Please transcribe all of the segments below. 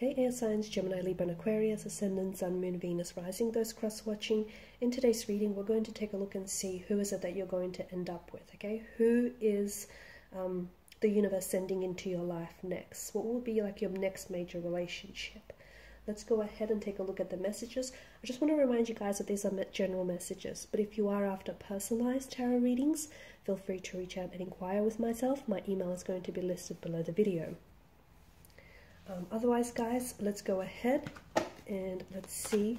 Hey air signs, Gemini, Libra and Aquarius, Ascendant, Sun, Moon, Venus, Rising, those cross-watching. In today's reading, we're going to take a look and see who is it that you're going to end up with, okay? Who is the universe sending into your life next? What will be like your next major relationship? Let's go ahead and take a look at the messages. I just want to remind you guys that these are general messages, but if you are after personalized tarot readings, feel free to reach out and inquire with myself. My email is going to be listed below the video. Otherwise, guys, let's go ahead and let's see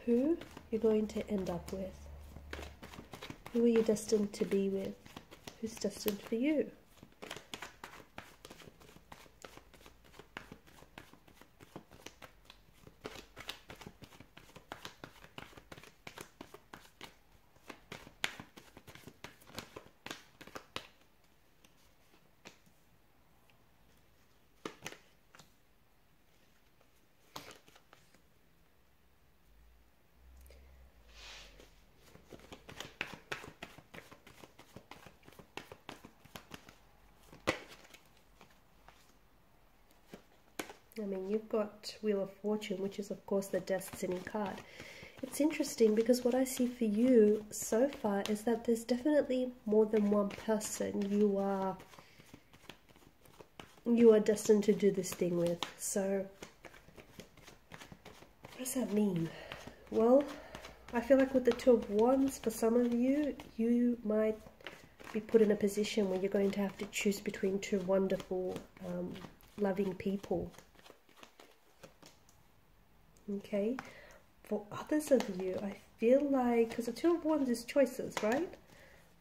who you're going to end up with. Who are you destined to be with? Who's destined for you? I mean, you've got Wheel of Fortune, which is, of course, the Destiny card. It's interesting because what I see for you so far is that there's definitely more than one person you are destined to do this thing with. So, what does that mean? Well, I feel like with the Two of Wands, for some of you, you might be put in a position where you're going to have to choose between two wonderful, loving people. Okay, for others of you, I feel like, because the Two of Wands is choices, right?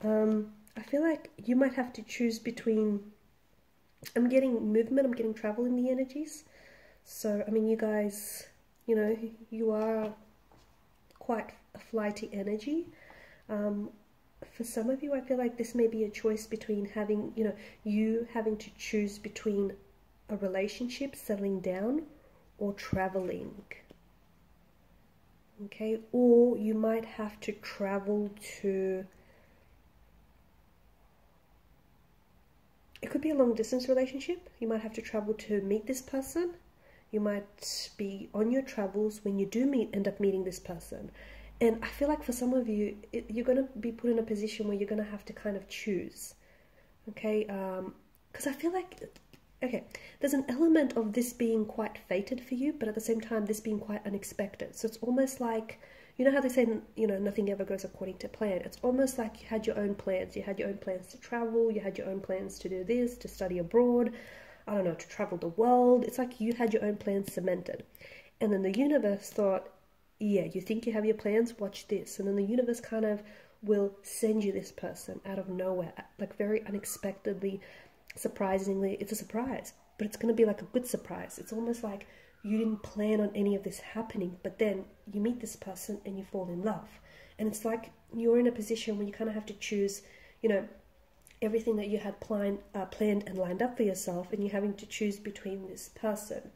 I feel like you might have to choose between, I'm getting movement, I'm getting travel in the energies. So, I mean, you guys, you know, you are quite a flighty energy. For some of you, I feel like this may be a choice between having, you having to choose between a relationship, settling down, or traveling. Okay, or you might have to travel to, it could be a long distance relationship. You might have to travel to meet this person. You might be on your travels when you do end up meeting this person. And I feel like for some of you, you're going to be put in a position where you're going to have to kind of choose. Okay, because I feel like, okay, there's an element of this being quite fated for you, but at the same time, this being quite unexpected. So it's almost like, you know how they say, nothing ever goes according to plan. It's almost like you had your own plans. You had your own plans to travel. You had your own plans to do this, to study abroad. I don't know, to travel the world. It's like you had your own plans cemented. And then the universe thought, yeah, you think you have your plans? Watch this. And then the universe kind of will send you this person out of nowhere, like very unexpectedly. Surprisingly, it's a surprise, but it's going to be like a good surprise. It's almost like you didn't plan on any of this happening, but then you meet this person and you fall in love. And it's like you're in a position where you kind of have to choose, everything that you had planned and lined up for yourself, and you're having to choose between this person.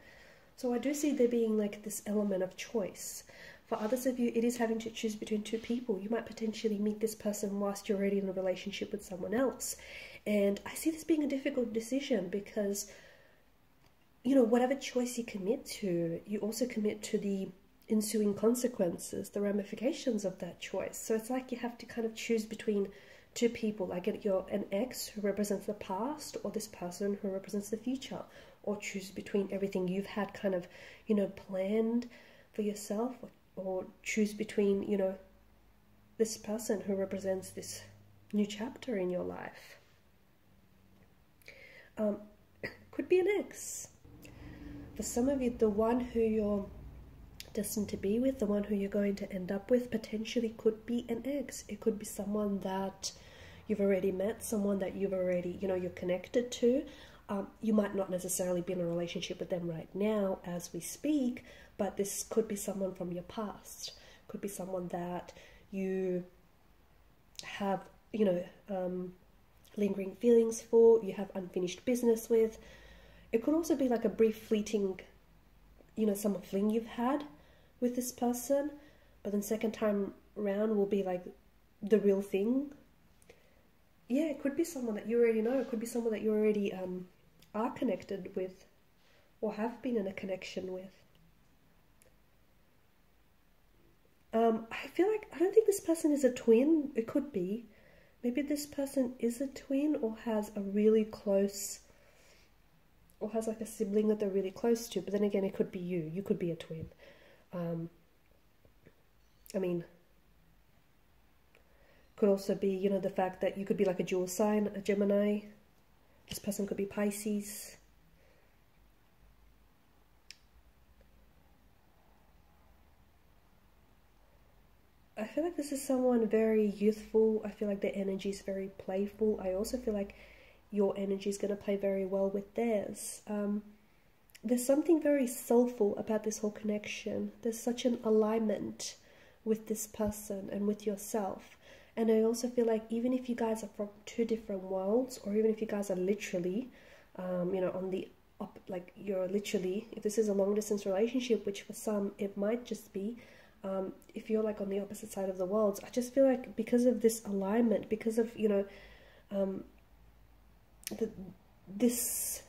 So I do see there being like this element of choice. For others of you, it is having to choose between two people. You might potentially meet this person whilst you're already in a relationship with someone else. And I see this being a difficult decision because, whatever choice you commit to, you also commit to the ensuing consequences, the ramifications of that choice. So it's like you have to kind of choose between two people, like an ex who represents the past, or this person who represents the future, or choose between everything you've had kind of, planned for yourself, or choose between, this person who represents this new chapter in your life. Could be an ex. For some of you, the one who you're destined to be with, the one who you're going to end up with, potentially could be an ex. It could be someone that you've already met, someone that you've already, you're connected to. You might not necessarily be in a relationship with them right now as we speak, but this could be someone from your past. Could be someone that you have, lingering feelings for, you have unfinished business with. It could also be like a brief fleeting, summer fling you've had with this person, but then second time round will be like the real thing. Yeah, it could be someone that you already know. It could be someone that you already are connected with or have been in a connection with. I feel like, I don't think this person is a twin. It could be. Maybe this person is a twin or has a really close, or has like a sibling that they're really close to. But then again, it could be you. You could be a twin. I mean, could also be, you know, the fact that you could be like a dual sign, a Gemini. This person could be Pisces. I feel like this is someone very youthful. I feel like their energy is very playful. I also feel like your energy is going to play very well with theirs. There's something very soulful about this whole connection. There's such an alignment with this person and with yourself. And I also feel like even if you guys are from two different worlds, or even if you guys are literally, you know, on the up, like you're literally, if this is a long distance relationship, which for some it might just be, if you're like on the opposite side of the worlds, I just feel like because of this alignment, because of, you know, this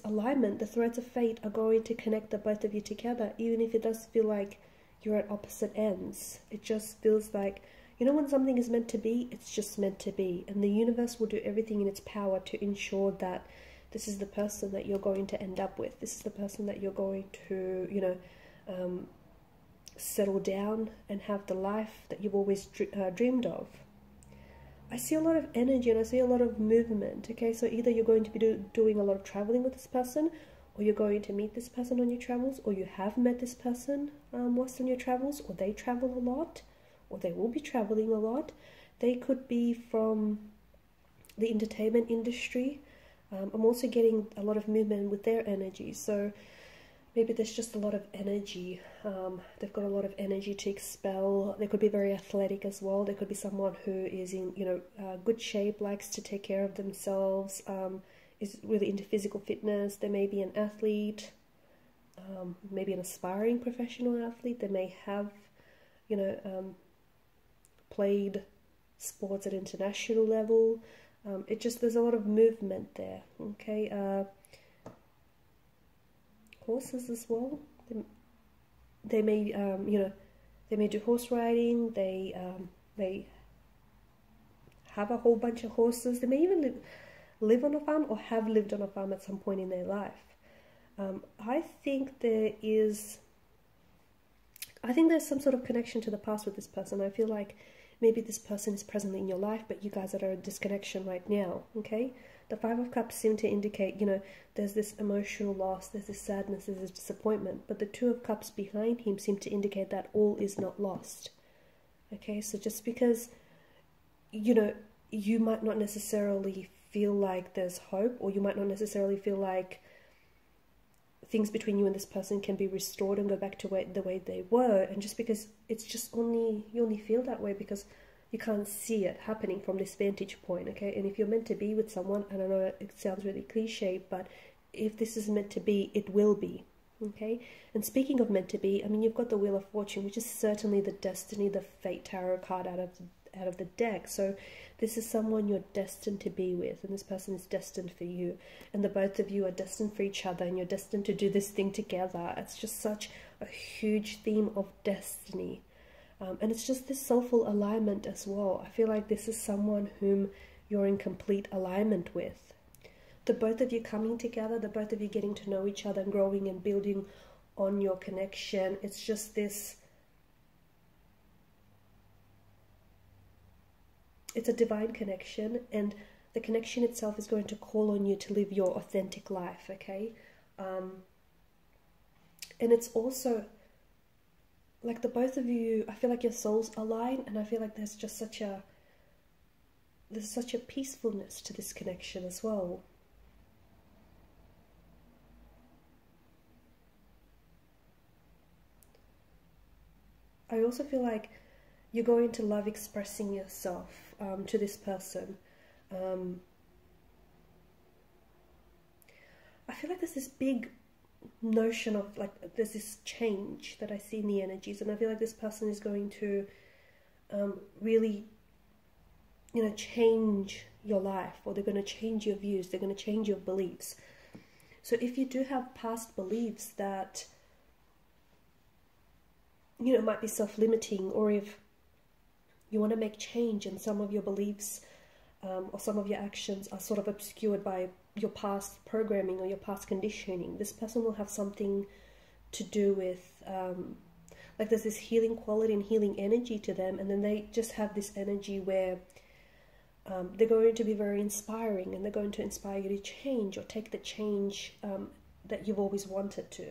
alignment, the threads of fate are going to connect the both of you together, even if it does feel like you're at opposite ends. It just feels like, you know, when something is meant to be, it's just meant to be. And the universe will do everything in its power to ensure that this is the person that you're going to end up with. This is the person that you're going to, you know, settle down and have the life that you've always dreamed of. I see a lot of energy and I see a lot of movement, okay? So either you're going to be doing a lot of traveling with this person, or you're going to meet this person on your travels, or you have met this person whilst on your travels, or they travel a lot, or they will be traveling a lot. They could be from the entertainment industry. I'm also getting a lot of movement with their energy, so maybe there's just a lot of energy. They've got a lot of energy to expel. They could be very athletic as well. They could be someone who is in, you know, good shape, likes to take care of themselves, is really into physical fitness. They may be an athlete, maybe an aspiring professional athlete. They may have, you know, played sports at international level. It just, there's a lot of movement there, okay? Horses as well. They may, you know, they may do horse riding. They have a whole bunch of horses. They may even live on a farm or have lived on a farm at some point in their life. I think there's some sort of connection to the past with this person. I feel like maybe this person is presently in your life, but you guys are at a disconnection right now, okay? The Five of Cups seem to indicate, you know, there's this emotional loss, there's this sadness, there's this disappointment, but the Two of Cups behind him seem to indicate that all is not lost, okay? So just because, you know, you might not necessarily feel like there's hope, or you might not necessarily feel like things between you and this person can be restored and go back to the way they were, and just because it's just you only feel that way because you can't see it happening from this vantage point, okay? And if you're meant to be with someone, I don't know, it sounds really cliche, but if this is meant to be, it will be, okay? And speaking of meant to be, I mean, you've got the Wheel of Fortune, which is certainly the destiny, the fate tarot card out of the deck. So this is someone you're destined to be with, and this person is destined for you, and the both of you are destined for each other, and you're destined to do this thing together. It's just such a huge theme of destiny. And it's just this soulful alignment as well. I feel like this is someone whom you're in complete alignment with. The both of you coming together, the both of you getting to know each other and growing and building on your connection. It's just this, it's a divine connection, and the connection itself is going to call on you to live your authentic life, okay? And it's also like the both of you, I feel like your souls align, and I feel like there's just such a peacefulness to this connection as well. I also feel like you're going to love expressing yourself to this person. I feel like there's this big notion of like, there's this change that I see in the energies, and I feel like this person is going to really, you know, change your life, or they're going to change your views, they're going to change your beliefs. So if you do have past beliefs that, you know, might be self-limiting, or if you want to make change and some of your beliefs or some of your actions are sort of obscured by your past programming or your past conditioning, this person will have something to do with, like there's this healing quality and healing energy to them, and then they just have this energy where they're going to be very inspiring, and they're going to inspire you to change or take the change that you've always wanted to.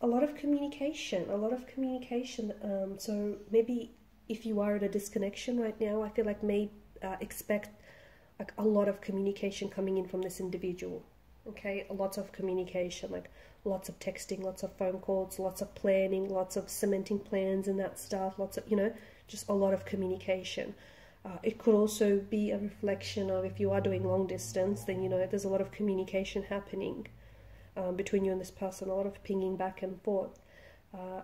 A lot of communication, so maybe if you are at a disconnection right now, I feel like expect like a lot of communication coming in from this individual. Okay, lots of communication, like lots of texting, lots of phone calls, lots of planning, lots of cementing plans and that stuff, lots of, you know, just a lot of communication. It could also be a reflection of, if you are doing long distance, then, you know, there's a lot of communication happening between you and this person, a lot of pinging back and forth.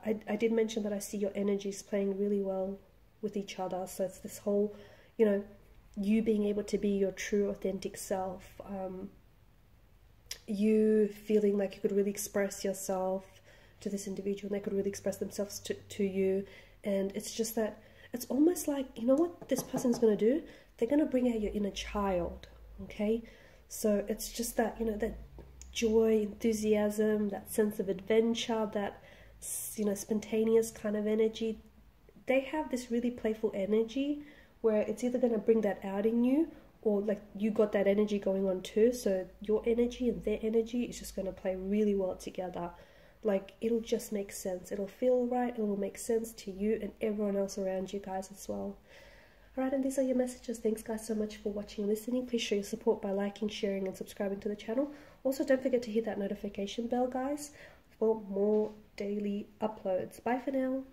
I did mention that I see your energies playing really well with each other. So it's this whole, you know, you being able to be your true authentic self, you feeling like you could really express yourself to this individual, and they could really express themselves to you. And it's just that, it's almost like, you know what this person's going to do? They're going to bring out your inner child, okay? So it's just that, you know, that joy, enthusiasm, that sense of adventure, that, you know, spontaneous kind of energy. They have this really playful energy where it's either going to bring that out in you, or like you got that energy going on too. So your energy and their energy is just going to play really well together. Like, it'll just make sense. It'll feel right. It'll make sense to you and everyone else around you guys as well. Alright, and these are your messages. Thanks guys so much for watching and listening. Please show your support by liking, sharing and subscribing to the channel. Also, don't forget to hit that notification bell, guys, for more daily uploads. Bye for now.